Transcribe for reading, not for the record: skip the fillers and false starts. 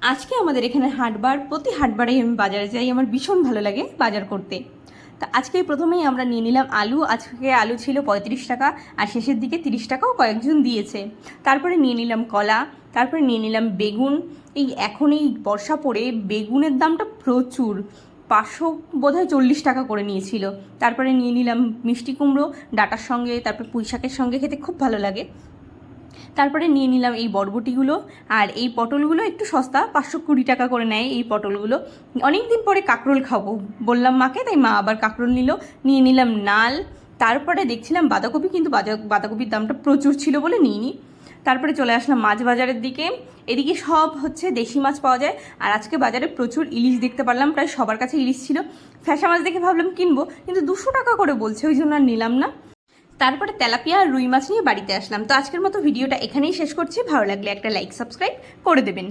আজকে আমাদের এখানে হাটবার, প্রতি হাটবারেই আমি বাজারে যাই, আমার ভীষণ ভালো লাগে বাজার করতে। তা আজকে প্রথমেই আমরা নিয়ে নিলাম আলু। আজকে আলু ছিল 35 টাকা, আর শেষের দিকে 30 টাকাও কয়েকজন দিয়েছে। তারপরে নিয়ে নিলাম কলা, তারপরে নিয়ে নিলাম বেগুন। এখন এই বর্ষা পড়ে বেগুনের দামটা প্রচুর, 500 বোধহয় 40 টাকা করে নিয়েছিল। তারপরে নিয়ে নিলাম মিষ্টি কুমড়ো ডাঁটার সঙ্গে, তারপরে পুঁই শাকের সঙ্গে খেতে খুব ভালো লাগে। তারপরে নিয়ে নিলাম এই বরবটিগুলো, আর এই পটলগুলো একটু সস্তা, 520 টাকা করে নেয় এই পটলগুলো। অনেক দিন পরে কাঁকরোল খাবো বললাম মাকে, তাই মা আবার কাঁকরোল নিল। নিয়ে নিলাম নাল। তারপরে দেখছিলাম বাঁধাকপি, কিন্তু বাঁধাকপির দামটা প্রচুর ছিল বলে নিইনি। তারপরে চলে আসলাম মাছ বাজারের দিকে। এদিকে সব হচ্ছে দেশি মাছ পাওয়া যায়, আর আজকে বাজারে প্রচুর ইলিশ দেখতে পারলাম, প্রায় সবার কাছে ইলিশ ছিল। ফ্যাসা মাছ দেখে ভাবলাম কিনবো, কিন্তু 200 টাকা করে বলছে, ওই জন্য আর নিলাম না। তারপরে তেলাপিয়া আর রুই মাছ নিয়ে বাড়িতে আসলাম। তো আজকের মতো ভিডিওটা এখানেই শেষ করছি। ভালো লাগলে একটা লাইক সাবস্ক্রাইব করে দেবেন।